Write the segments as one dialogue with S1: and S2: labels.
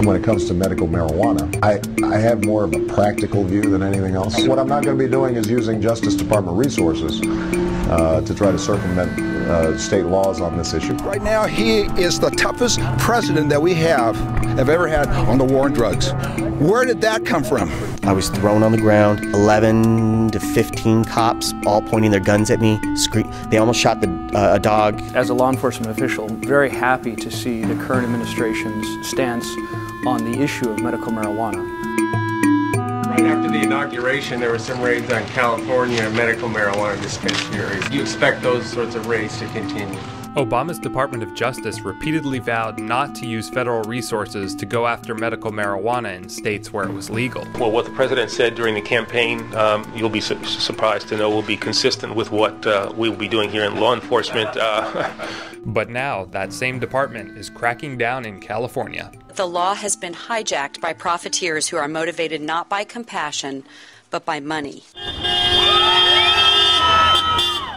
S1: when it comes to medical marijuana. I have more of a practical view than anything else. What I'm not going to be doing is using Justice Department resources to try to circumvent state laws on this issue.
S2: Right now, he is the toughest president that we have ever had on the war on drugs. Where did that come from?
S3: I was thrown on the ground, 11 to 15 cops all pointing their guns at me. They almost shot a dog.
S4: As a law enforcement official, very happy to see the current administration's stance on the issue of medical marijuana.
S5: Right after the inauguration, there were some raids on California medical marijuana dispensaries. Do you expect those sorts of raids to continue?
S6: Obama's Department of Justice repeatedly vowed not to use federal resources to go after medical marijuana in states where it was legal.
S7: Well, what the president said during the campaign, you'll be surprised to know, will be consistent with what we'll be doing here in law enforcement.
S6: But now, that same department is cracking down in California.
S8: The law has been hijacked by profiteers who are motivated not by compassion, but by money.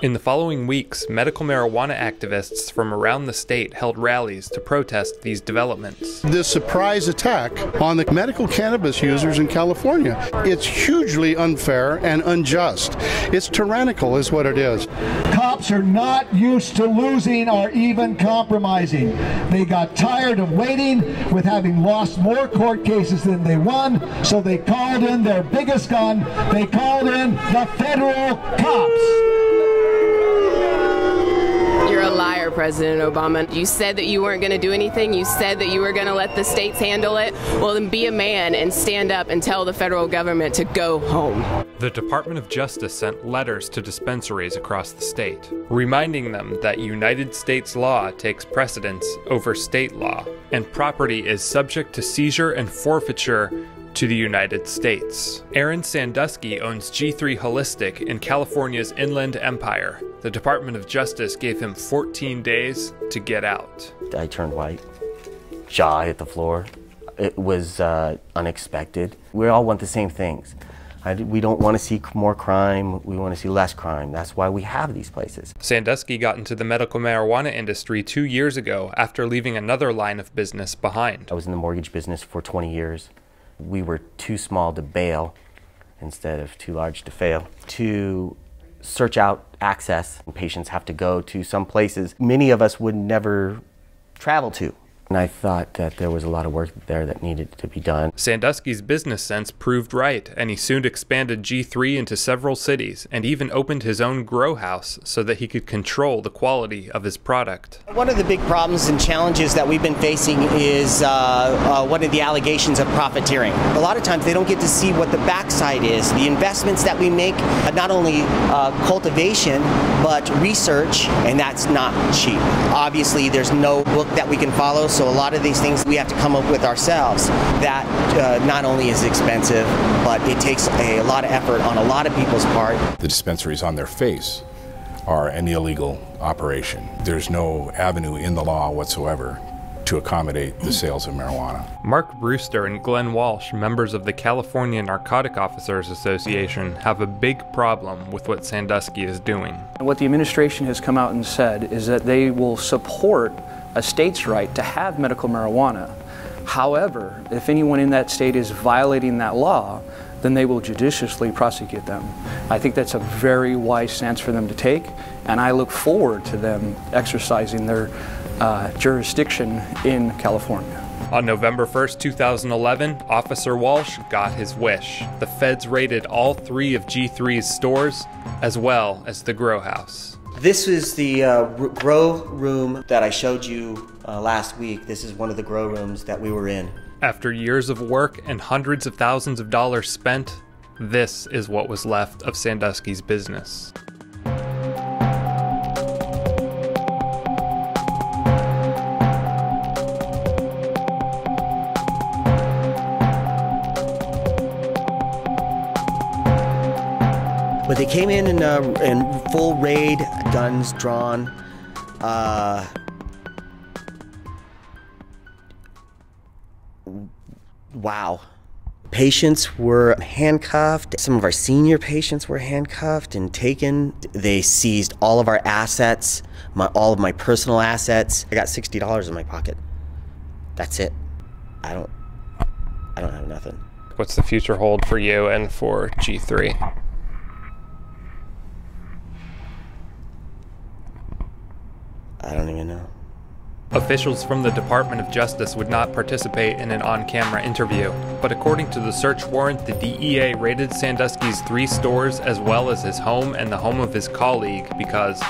S6: In the following weeks, medical marijuana activists from around the state held rallies to protest these developments.
S9: This surprise attack on the medical cannabis users in California, it's hugely unfair and unjust. It's tyrannical is what it is.
S10: Cops are not used to losing or even compromising. They got tired of waiting with having lost more court cases than they won, so they called in their biggest gun. They called in the federal cops.
S11: You're a liar, President Obama. You said that you weren't going to do anything. You said that you were going to let the states handle it. Well, then be a man and stand up and tell the federal government to go home.
S6: The Department of Justice sent letters to dispensaries across the state, reminding them that United States law takes precedence over state law, and property is subject to seizure and forfeiture to the United States. Aaron Sandusky owns G3 Holistic in California's Inland Empire. The Department of Justice gave him 14 days to get out.
S3: I turned white, jaw hit the floor. It was unexpected. We all want the same things. We don't want to see more crime, we want to see less crime. That's why we have these places.
S6: Sandusky got into the medical marijuana industry 2 years ago after leaving another line of business behind.
S3: I was in the mortgage business for 20 years. We were too small to bail instead of too large to fail. To search out access, patients have to go to some places many of us would never travel to. And I thought that there was a lot of work there that needed to be done.
S6: Sandusky's business sense proved right, and he soon expanded G3 into several cities, and even opened his own grow house so that he could control the quality of his product.
S3: One of the big problems and challenges that we've been facing is one of the allegations of profiteering. A lot of times they don't get to see what the backside is. The investments that we make, not only cultivation, but research, and that's not cheap. Obviously, there's no book that we can follow, so a lot of these things we have to come up with ourselves. That not only is expensive, but it takes a lot of effort on a lot of people's part.
S12: The dispensaries on their face are an illegal operation. There's no avenue in the law whatsoever to accommodate the sales of marijuana.
S6: Mark Brewster and Glenn Walsh, members of the California Narcotic Officers Association, have a big problem with what Sandusky is doing.
S4: What the administration has come out and said is that they will support a state's right to have medical marijuana. However, if anyone in that state is violating that law, then they will judiciously prosecute them. I think that's a very wise stance for them to take, and I look forward to them exercising their jurisdiction in California.
S6: On November 1st, 2011, Officer Walsh got his wish. The feds raided all 3 of G3's stores, as well as the grow house.
S3: This is the grow room that I showed you last week. This is one of the grow rooms that we were in.
S6: After years of work and hundreds of thousands of dollars spent, this is what was left of Sandusky's business.
S3: But they came in full raid, guns drawn. Wow. Patients were handcuffed. Some of our senior patients were handcuffed and taken. They seized all of our assets, all of my personal assets. I got $60 in my pocket. That's it. I don't have nothing.
S6: What's the future hold for you and for G3?
S3: I don't even know.
S6: Officials from the Department of Justice would not participate in an on-camera interview, but according to the search warrant, the DEA raided Sandusky's 3 stores as well as his home and the home of his colleague because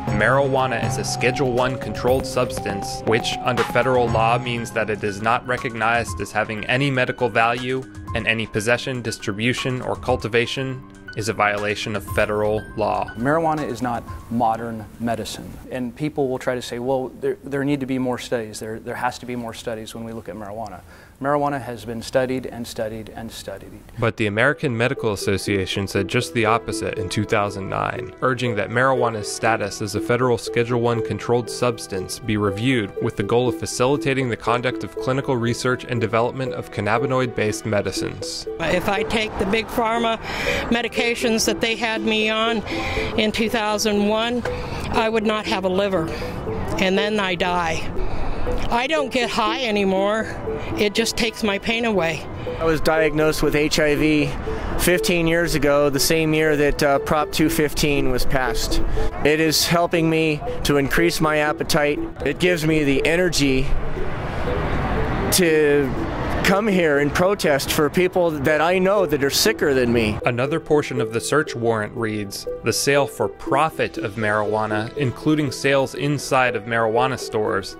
S6: marijuana is a Schedule I controlled substance, which under federal law means that it is not recognized as having any medical value, and any possession, distribution, or cultivation is a violation of federal law.
S4: Marijuana is not modern medicine. And people will try to say, well, there need to be more studies. There has to be more studies when we look at marijuana. Marijuana has been studied and studied and studied.
S6: But the American Medical Association said just the opposite in 2009, urging that marijuana's status as a federal Schedule I controlled substance be reviewed with the goal of facilitating the conduct of clinical research and development of cannabinoid-based medicines.
S13: If I take the big pharma medications that they had me on in 2001, I would not have a liver, and then I die. I don't get high anymore. It just takes my pain away.
S14: I was diagnosed with HIV 15 years ago, the same year that Prop 215 was passed. It is helping me to increase my appetite. It gives me the energy to come here and protest for people that I know that are sicker than me.
S6: Another portion of the search warrant reads, the sale for profit of marijuana, including sales inside of marijuana stores,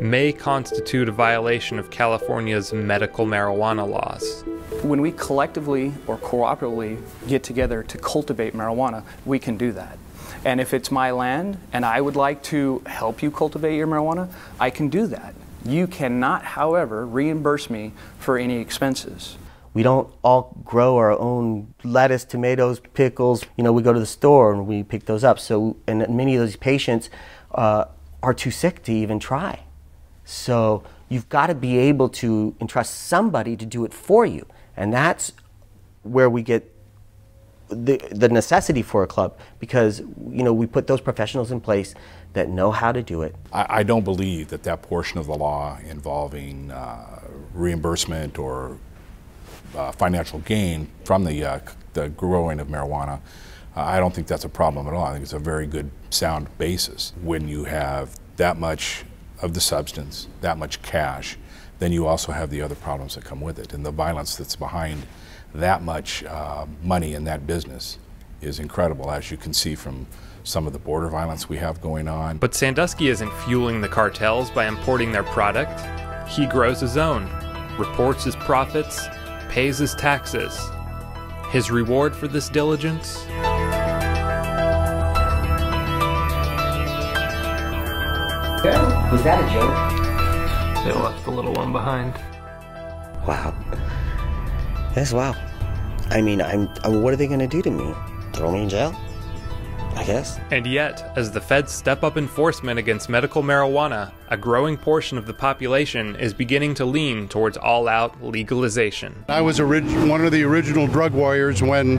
S6: may constitute a violation of California's medical marijuana laws.
S4: When we collectively or cooperatively get together to cultivate marijuana, we can do that. And if it's my land and I would like to help you cultivate your marijuana, I can do that. You cannot, however, reimburse me for any expenses.
S3: We don't all grow our own lettuce, tomatoes, pickles. You know, we go to the store and we pick those up. So, and many of those patients are too sick to even try. So you've got to be able to entrust somebody to do it for you. And that's where we get the necessity for a club, because, you know, we put those professionals in place that know how to do it.
S12: I don't believe that that portion of the law involving reimbursement or financial gain from the growing of marijuana, I don't think that's a problem at all. I think it's a very good, sound basis. When you have that much of the substance, that much cash, then you also have the other problems that come with it. And the violence that's behind that much money in that business is incredible, as you can see from some of the border violence we have going on.
S6: But Sandusky isn't fueling the cartels by importing their product. He grows his own, reports his profits, pays his taxes. His reward for this diligence?
S3: Was that a joke?
S6: They left the little one behind.
S3: Wow. That's wow. I mean, what are they going to do to me? Throw me in jail? I guess.
S6: And yet, as the feds step up enforcement against medical marijuana, a growing portion of the population is beginning to lean towards all-out legalization.
S9: I was one of the original drug warriors when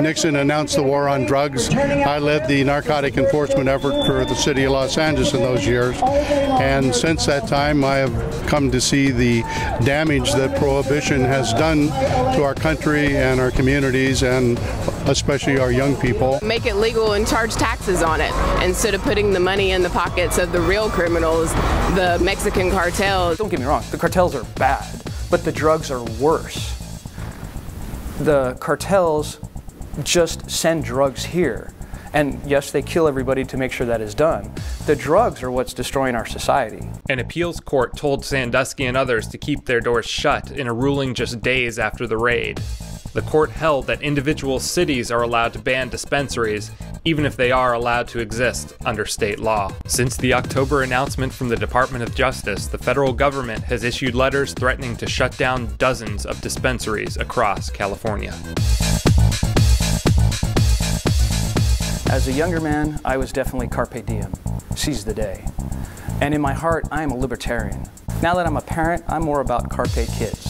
S9: Nixon announced the war on drugs. I led the narcotic enforcement effort for the city of Los Angeles in those years. And since that time, I have come to see the damage that prohibition has done to our country and our communities, and especially our young people.
S11: Make it legal and charge taxes on it instead of putting the money in the pockets of the real criminals, the Mexican cartels.
S4: Don't get me wrong, the cartels are bad, but the drugs are worse. The cartels just send drugs here. And yes, they kill everybody to make sure that is done. The drugs are what's destroying our society.
S6: An appeals court told Sandusky and others to keep their doors shut in a ruling just days after the raid. The court held that individual cities are allowed to ban dispensaries, even if they are allowed to exist under state law. Since the October announcement from the Department of Justice, the federal government has issued letters threatening to shut down dozens of dispensaries across California.
S4: As a younger man, I was definitely carpe diem, seize the day. And in my heart, I am a libertarian. Now that I'm a parent, I'm more about carpe kids.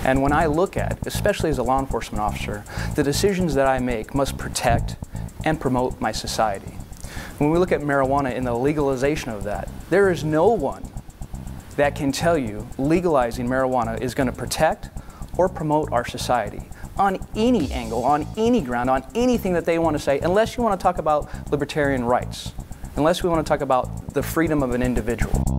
S4: And when I look at, especially as a law enforcement officer, the decisions that I make must protect and promote my society. When we look at marijuana and the legalization of that, there is no one that can tell you legalizing marijuana is going to protect or promote our society on any angle, on any ground, on anything that they want to say, unless you want to talk about libertarian rights, unless we want to talk about the freedom of an individual.